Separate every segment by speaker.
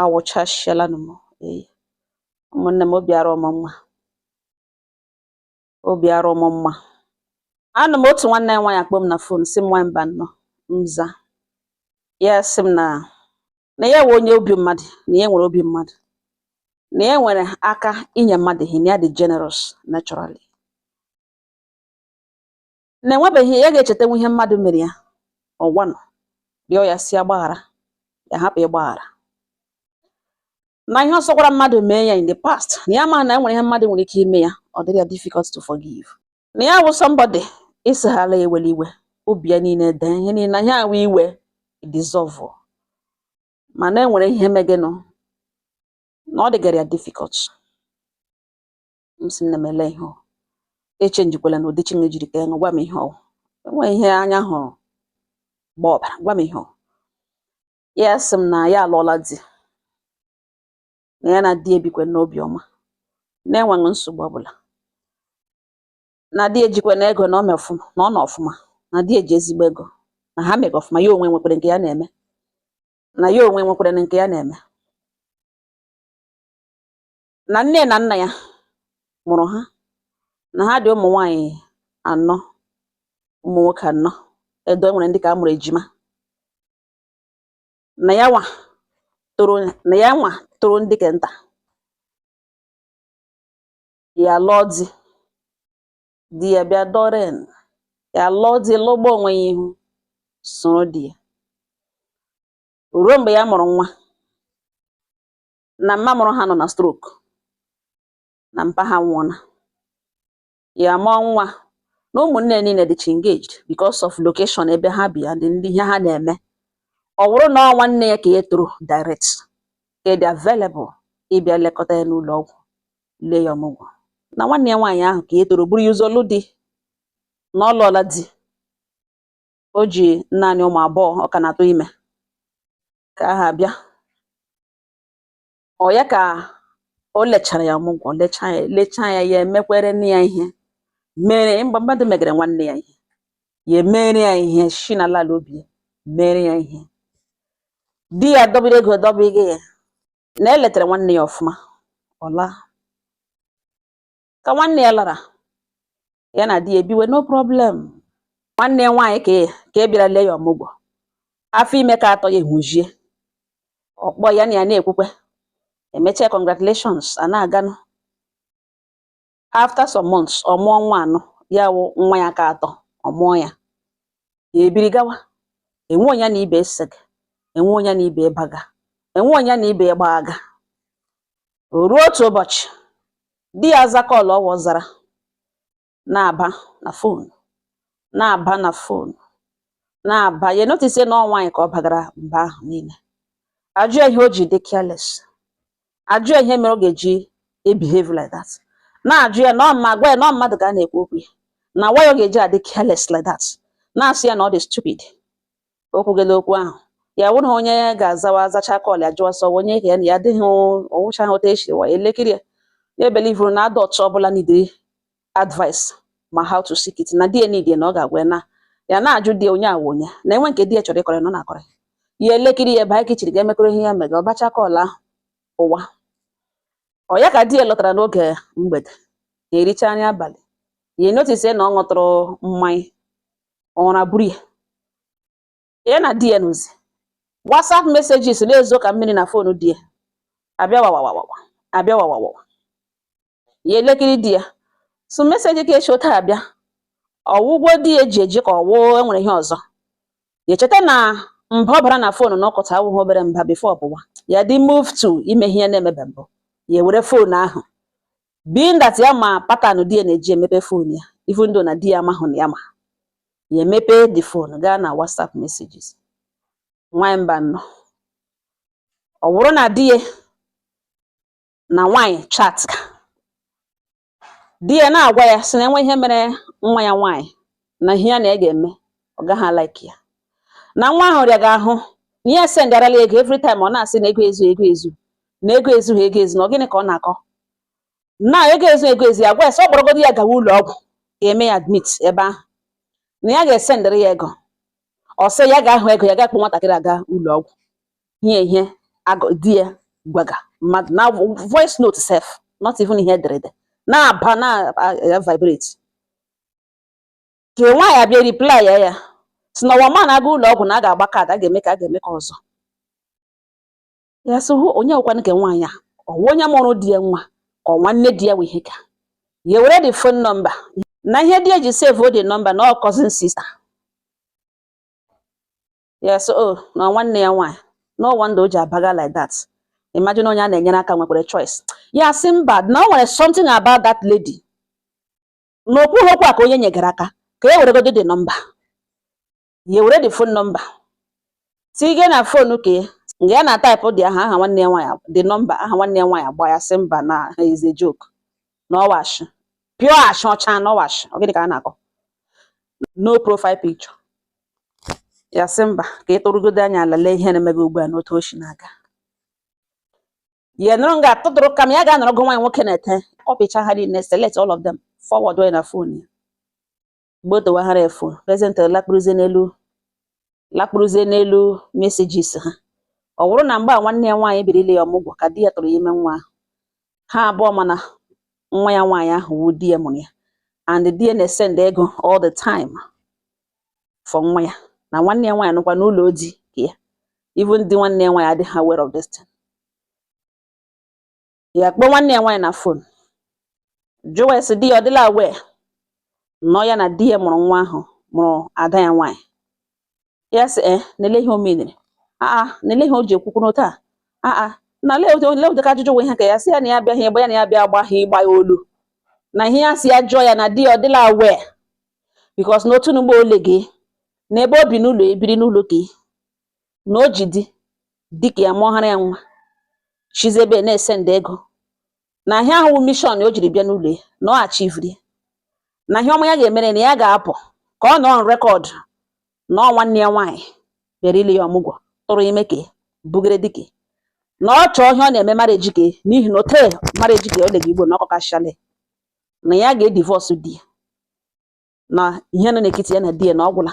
Speaker 1: awụchasịalanụ m. Ụmụnne m, obi arọ m mma. Obi arọ m mma. Anụ m otu nwanne ya nwaanyị akpọ m na fon sị m Nwamba nnọọ nza. Ya sị m na ya nwe onye obi mmadụ, na ya nwere obi mmadụ, na ya nwere aka inye mmadụ ihe, na ya dị generous naturally. Na enwebeghị ya ga-echetanwu ihe mmadụ mere ya ọgwanụ rịọ ya si agbaghara, ya hapụ ịgbaghara. Na ihe ọsọ gwara mmadụ mee ya in the past, na ya ma na enwere ihe mmadụ nwere ike ime ya ọ dịrị ya difficult to forgive. Na ya wụ somebody ịsịghala ya ewele iwe, obi ya niile dee ihe niile na ihe awụ iwe dissolve. Mana enwere ihe megenụ na ọ dịgara ya difficult. M sị na mele ihe echenjikwala na ụdị chi m jiri ka ṅụ, gwa m ihe ọ enweghị ihe anya hụrụ gba ọbara, gwa m ihe ọ. Ya sị m na ya alụọla di, na ya na di ebikwe n'obi ọma, na-enweghị nsogbu ọbụla, na di ejikwe na ego na ọ nọ ọfụma, na di eji ezigbo ego, na ha mega ọfụma, ya onwe nwekwara nke ya na-eme, na ya onwe nwekwara nke ya na-eme. Na nne na nna ya mụrụ ha, na ha dị ụmụ nwaanyị 4, ụmụ nwoke 4, edo enwere ndị ka a mụrụ ejima. Na ya nwa toro ndị ke nta, ya lụọ di ya bịa dọren, ya lụọ di lụgba onwe ya ihu soro di ya. Ruo mgbe ya mụrụ nwa, na mma mụrụ ha nọ na stroke, na mpa ha nwụọna. Ya mụọ nwa na ụmụnne niile dịcha engaged because of location ebe ha bi and ndị ihe ha na-eme. Ọ bụrụ na ọ nwanne ya ka ya toro direct, ka dị available ịbịa lekọta ya n'ụlọ ọgwụ, lee ya ọmụgwọ. Na nwanne ya nwaanyị ahụ ka ya toro bụrụ ya ụzọ lụ di, na ọ lụọla di, o ji naanị ụmụ 2 ọ ka na-atụ ime, ka aha bịa. Ọ ya ka o lechara ya ọmụgwọ, lechaa ya, ya emekwere nne ya ihe, mere mgbe mmadụ megere nwanne ya ihe, ya emere ya ihe, shi na ala obi mere ya ihe. Di ya dọbiri ego dọbiri ya, na eletara nwanne ya ọfụma, ọ laa. Ka nwanne ya lara, ya na di ya ebiwe no problem. Nwanne ya nwaanyị ka e bịara lee ya ọmụgwọ, afọ ime ka 3 ya ehujie, ọkpọ ya na ya na-ekwukwe, emechaa congratulations, a na-aganụ. After some months, ọ mụọ nwa 4, ya wụ nwa ya ka 3, ọ mụọ ya, ya ebiri gawa. Enwe onye na ibe eseg, enwe onye na ibe baga, enwe onye na ibe gbaga. Ruo otu ụbọchị, di ya aza kọlụ ọwụ zara, na-aba na fon, na-aba na fon, na-aba. Ya notice na ọ nwaanyị ka ọ bagara mba ahụ niile. Ajụ ya ihe o ji dị careless, ajụ ya ihe mere ọ ga-eji behave like that, na-ajụ ya na ọ ma gwa ya na ọ mmadụ ga na-ekwu okwu ya, na why ọ ga-eji adị careless like that, na-asị ya na ọ dị stupid. Okwugela okwu ahụ, ya wụrụ onye ga-azawa azacha kọl ya jụọ sọ onye ka ya adịghị ọwụcha ha otu esi wa elekere ya ebelivuru na adult ọbụla nidiri advice ma how to seek it, na di ya nidie na ọ ga-agwa na ya na-ajụ di onye awa onye na enwe nke di ya chọrọ ịkọrọ nọ na-akọrọ ya elekere ya baa kichiri ga-emekọrọ ihe ya mega ọbacha kọl ahụ ụwa. Ọ ya ka di ya lọtara n'oge mgbede, ya ericha nri abalị, ya notice na ọ ṅụtụrụ mmanya, ụra buru ya. Ya na di ya n'ozi WhatsApp messages na-ezo ka mmiri na fonu di ya, abịa wawawawa, abịa wawawawa. Ya elekere di ya, so message ka echi ụta abịa, ọwụgwọ di ya eji eji ka ọwụ enwere ihe ọzọ. Ya cheta na mba ọ bara na fonu na ọkọta awụghị obere mba before ọbụwa, ya dị move to ime ihe na-emebe mbụ, ya were fonu ahụ, being that ya ma pattern di ya na-eji emepe fonu ya, even though na di ya amahụ na ya ma, ya emepe the phone gaa na WhatsApp messages. Nwamba nnọọ, ọ bụrụ na di ya na nwaanyị chat ka di ya na-agwa ya sị na enwe ihe mere nwa ya nwaanyị na ihe ya na ege eme, ọ gaghị like ya. Na nwa ahụ rịa ga-ahụ na ya sendarala ego every time, ọ na-asị na ego ezu na ego ezughị ego ezu, na ọ gịnị ka ọ na-akọ na ego ezu ya gwa ya sọ kpọrọgodo ya gawa ụlọ ọgwụ ga-eme ya admit ebe ahụ, na ya ga-esendịrị ya ego. Ọ sị ya ga-ahụ ego ya ga-akpọ nwatakịrị aga ụlọ ọgwụ, ihe di ya gwaga mmadụ na voice note self, not even ihe ederede na-aba na vibrate. Ka nwaanyị abịa reply ya si na ọwa ma na-aga ụlọ ọgwụ na a ga-agba kaadị, a ga-eme ka ọzọ. Ya sị onye ọkwanụ nke nwaanyị a, ọwa onye mụrụ di ya nwa ka ọ nwanne di ya wee ihe ka ya were the phone number na ihe di eji save the number na ọ cousin sister. Ya sị na nwanne ya nwaanyị no wonder o ji abaga like that. Imagine onye a na-enyere aka nwekwara choice. Ya sị mba na o nwere something about that lady na okwu okwu a ka onye nyegara aka ka e were godo the number. Ya were the phone number tige na phone ka mgbe ya na type dị aha nwanne ya nwaanyị, the number aha nwanne ya nwaanyị agba ya sị mba na is a joke na ọwash pure ash ọcha na ọwash. Ọ gịnị ka a na-akọ? No profile picture. Ya sị mba ka ị tụrụgodo anya alale ihe na-emebe ugbu a n'otu o si na-aga. Ya nọrọ nga atụtụrụ kam ya ga-anọrọ gị nwaanyị nwoke na-ete kọpicha ha niile, select all of them, forward way na phone ya. Gboto wahara efu present lakpuruzie n'elu messages ha. Ọ bụrụ na mgbe nwanne ya nwaanyị biri ile ya ọmụgwọ ka di ya tụrụ ime nwa ahụ, ha abụọ mana nwa ya nwaanyị ahụ wu di ya mụrụ ya, and di ya na-esend ego all the time for nwa ya, na nwanne ya nwaanyị nọkwa n'ụlọ odi ka ya, even di nwanne ya nwaanyị adịghị aware of this thing. Ya kpọọ nwanne ya nwaanyị na phone jụwa esi di ya ọ dịla aware nọ ya na di ya mụrụ nwa ahụ, mụrụ ada ya nwaanyị. Ya sị na-ele ihe o menere, na-ele ihe o ji ekwukwu n'otu a, na lee otu ka ajụjụ nwe ihe ka ya sị ya na ya bịa ihe gba ya na ya bịa agbagha ịgba ya olu na ihe ya si ya jụọ ya na di ya ọ dịla aware because n'otu n'ugbo ole gị na ebe o bi n'ụlọ ebiri n'ụlọ gị na o ji di ka ya mụọhara ya nwa chizi ebe na-esend ego na ihe ahụ mission o jiri bịa n'ụlọ ya na ọ achivri na ihe ọma ya ga-emere na ya ga-apụ ka ọ nọ on record na ọ nwanne ya nwaanyị bịara ile ya ọmụgwọ tụrụ ime ka bugere dike na ọ chọọ ihe ọ na-eme marriage ka n'ihi na ote marriage ka ole gị Igbo na ọkọkashale na ya ga-edivorce di ya na ihe nọ n'ekiti ya na di ya na ọ gwụla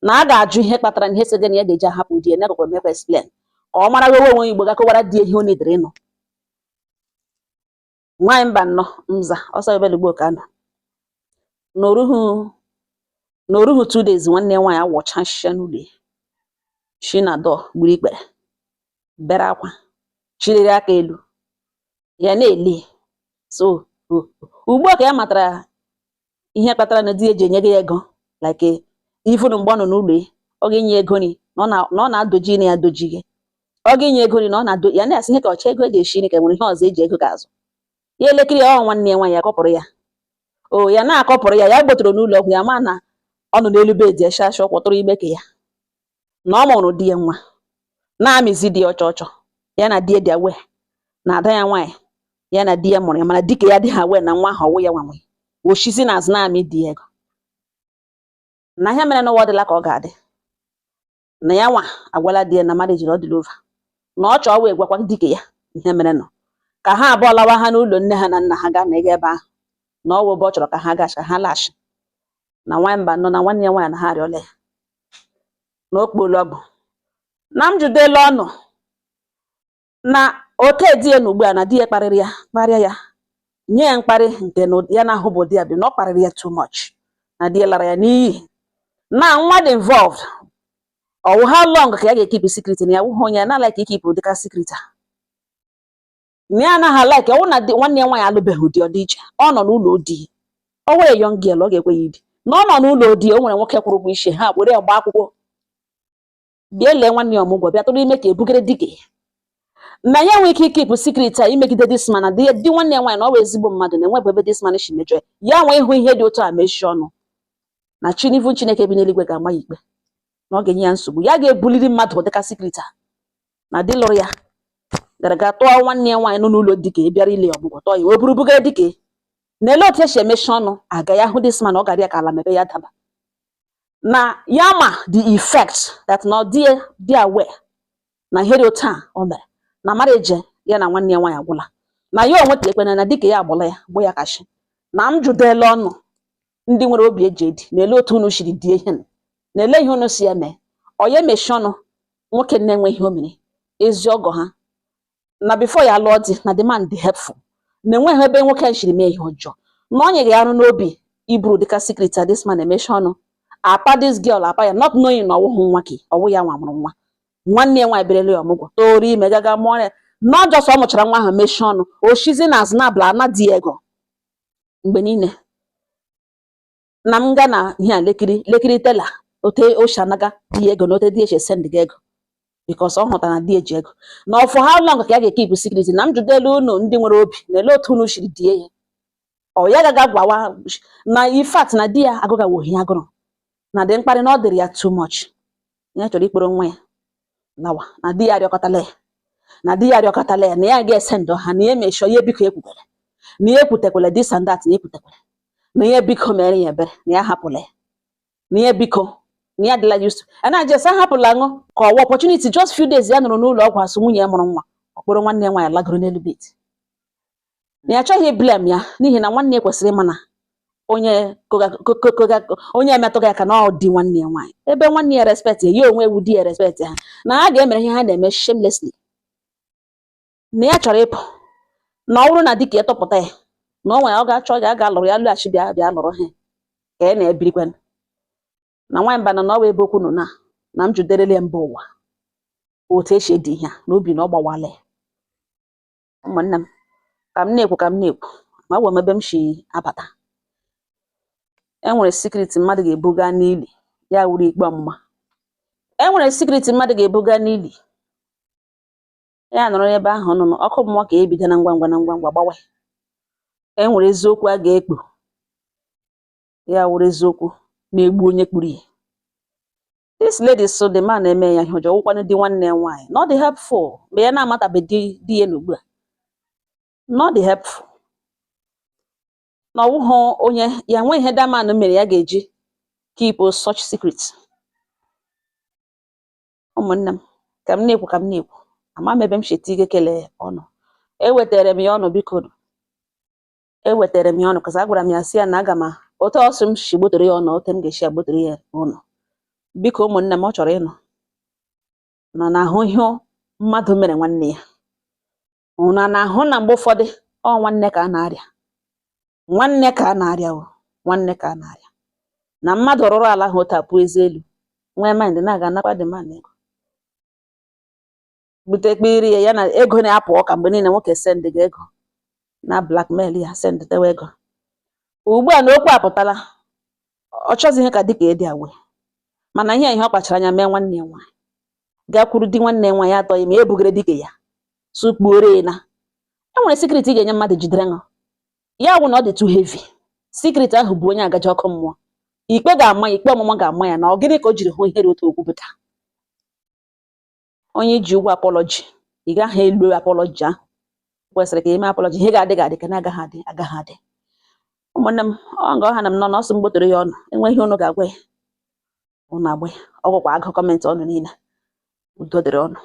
Speaker 1: na a ga-ajụ ihe kpatara na ihe sege na ya ga-eji ahapụ di ya na agakwa emekwa explain ka ọ mara wewe onwe Igbo gakọwara di ya ihe ọ na-edere nọ nwaanyị mba nnọọ mza ọsọ ebele Igbo ka nọ n'oruhu 2 days nwanne nwaanyị awọcha shia n'ụlọ ya, shi na dọ gburu ikpere bere akwa chiriri aka elu ya na-ele. So ugbu a ka ya matara ihe kpatara na di ya ji enye gị ego like ifunu mgbe ọ nọ n'ụlọ ya ọ ga-enye ego ni na ọ na-adoji na ya doji gị, ọ ga-enye ego ni na ọ na-ado ya na-asị ihe ka ọcha ego eji eshi ni ka nwere ihe ọzọ eji ego ga-azụ ya elekiri nwanne ya nwaanyị akọpụrụ ya ya na-akọpụrụ ya gbotoro n'ụlọ ọgwụ ya ma na ọ nọ n'elu bed ya shasha kwọtụrụ ime ka ya na ọ mụrụ di ya nwa na-amịzi di ya ọchọ ya na di ya dị awe na ada ya nwaanyị ya na di ya mụrụ ya, mana dike ya adịghị awe na nwa ahụ ọwụ ya nwanwe oshizi na azụ na-amị di ya ego na ihe mere n'ụwa dịla ka ọ ga-adị na ya nwa agwala di ya na marriage ọ dịla over na ọ chọọ wee gwakwa dike ya ihe mere nọ ka ha abụọ lawa ha n'ụlọ nne ha na nna ha gaa na ego ebe ahụ na ọ wụ ebe ọ chọrọ ka ha gacha ha lashi na nwaanyị mba nọ na nwanne ya nwaanyị na ha arịọla ya na okpolu ọgwụ na m judela ọnụ na oke di ya na ugbu a na di ya kparịa ya nye ya mkparị nke na ya na ahụ bụ di ya bi na ọ kparịrị ya too much na di ya lara ya n'iyi na nwa dị involved ọwụ how long ka ya ga-ekipụ secret na ya wụhụ onye ya na-like ikipụ dịka secret a na ya anaghị like ọwụ na nwanne ya nwaanyị alụbeghị di ọ dị iche ọ nọ n'ụlọ di o nwere young girl ọ ga-ekwe ya di na ọ nọ n'ụlọ di o nwere nwoke kwụrụ ụgwọ isi ha were agba akwụkwọ bịa lee nwanne ya ọmụgwọ bịa tụrụ ime ka ebugere dike na ya nwee ike ikipụ secret a imegide this man na di nwanne ya nwaanyị na ọ bụ ezigbo mmadụ na enwebụ ebe this man shi mejọ ya nwee ịhụ ihe dị otu a mechi ọnụ na chinivu Chineke bi n'eluigwe ga-ama ya ikpe na ọ ga-enye ya nsogbu ya ga-ebuliri mmadụ dịka secret a na di lụrụ ya gara ga tụọ nwanne ya nwaanyị nọ n'ụlọ dike bịara ile ya ọmụgwọ tụọ ya wee buru bugere dike na-ele otu esi emechi ọnụ aga ya hụ this man ọ gara ya ka ala mebe ya daba na ya ma the effect that na dị aware na ihe dị otu a o mere na marriage ya na nwanne ya nwaanyị agwụla na ya onwe ekpena na dike ya agbụla ya gbụ ya kashi na m jụdela ọnụ ndị nwere obi eji edi na-ele otu unu shiri die ihe na-ele ihe unu si ya mee ọ ya emechi ọnụ nwoke na-enwe ihe o mere ezi ọgọ ha na before ya lụọ di na the man dị helpful na enweghị ebe nwoke jiri mee ihe ọjọọ na ọ nyeghị ya arụ n'obi iburu dịka secret a this man emechi ọnụ apa this girl apa ya not knowing na ọwụghị nwa gị ọwụ ya nwa mụrụ nwa nwanne ya nwaanyị berele ya ọmụgwọ toru ime gaga mụọ ya not just ọ mụchara nwa ahụ mechi ọnụ oshizi na azụ na-abla ana di ego mgbe niile na m ga na ihe a lekiri tela ote oshanaga di ego na ote di eche send gị ego because ọ hụtara na di eji ego na for how long ka ya ga-ekip secret na m jụdelu unu ndị nwere obi na ele otu unu shiri die ya ọ ya gaga gwawa na in fact na di ya agụga wohi agụrụ na dị mkparị na ọ dịrị ya too much ya chọrọ ikpere nwa ya lawa na di ya arịọkọtala ya na ya ga-esendụ ha na ya emesho ihe biko ekwukwere na ya ekwutekwele this and that na ekwutekwele na ya biko mere ya ebere na ya hapụla ya na ya biko na ya dịla used to na just hapụla ṅụ ka ọwa opportunity just few days ya nụrụ n'ụlọ ọgwụ asụ nwunye ya mụrụ nwa ọkpụrụ nwanne ya nwaanyị lagoro n'elu bed na ya achọghị blame ya n'ihi na nwanne ya kwesịrị ịma na onye emetụghị aka na ọ dị nwanne ya nwaanyị ebe nwanne ya respect ya onwe ewu di ya respect ha na ha ga-emere ihe ha na-eme shamelessly na ya chọrọ ịpụ na ọ bụrụ na dịka ya tọpụta ya na ọ nwere ọ ga-achọ ya ga-alụrụ ya lụghachi bịa lụrụ ha ka ya na-ebirikwa na nwaanyị mba na ọ bụ ebe okwu nọ na m jụderele mba ụwa otu esi edi ihe na obi na ọ gbawala ya ụmụnne m ka m na-ekwu ma ọ bụ ebe m si abata enwere secret mmadụ ga-ebuga n'ili ya wuru ikpe ọmụma enwere secret mmadụ ga-ebuga n'ili ya nọrọ ebe ahụ nọ ọkụ mmụọ ka ebido na ngwa ngwa gbawa enwere eziokwu a ga-ekpu ya wuru eziokwu na-egbu onye kpuru ya this lady so the man eme ya ihe ọjọọ wụkwanụ di nwanne ya nwaanyị not the helpful mgbe ya na-amatabeghị di ya n'ugbu a not the helpful na ọwụghị onye ya nwe ihe daman mere ya ga-eji keep such secret ụmụnne m ka m na-ekwu ama m ebe m sheti ike kelee ọnụ ewetara m ya ọnụ biko ewetara m ya ọnụ kasa agwara m ya si ya na aga m otu ọsọ m si gbotere ya ọnụ otu m ga-esi agbotere ya ọnụ biko ụmụnne m ọ chọrọ ịnụ na ahụ ihe mmadụ mere nwanne ya na ahụ na mgbe ụfọdụ ọ nwanne ka a na-arịa na mmadụ rụrụ ala ahụ tapụ eze elu nwee mind na-aga nakwa dị man ego bute kpiri ya na ego na-apụ ọka mgbe niile nwoke send gị ego na blackmail ya send tewe ego ugbu a na okwu apụtala ọ chọzi ihe ka dịka edi awe mana ihe ọ kpachara anya mee nwanne ya nwaanyị gakwuru di nwanne ya nwaanyị atọ ime ebugere dike ya sukpuore na enwere secret ị ga-enye mmadụ jidere ṅụ ya wụ na ọ dị too heavy secret ahụ bụ onye agaji ọkụ mmụọ ikpe ga-ama ya ikpe ọmụma ga-ama ya na ọ gịnị ka o jiri hụ ihe dị otu okwupụta onye ji ụgwọ apology ị gaghị elu apology ahụ kwesịrị ka ime apology ihe ga-adị ka na-agaghị adị ụmụnne m ọ nga ọha na m nọ n'ọsọ mgbotere ya ọnụ enweghị ihe unu ga-agwa ya unu agba ya ọ gwakwa agụ kọmentị ọnụ niile udo dịrị ọnụ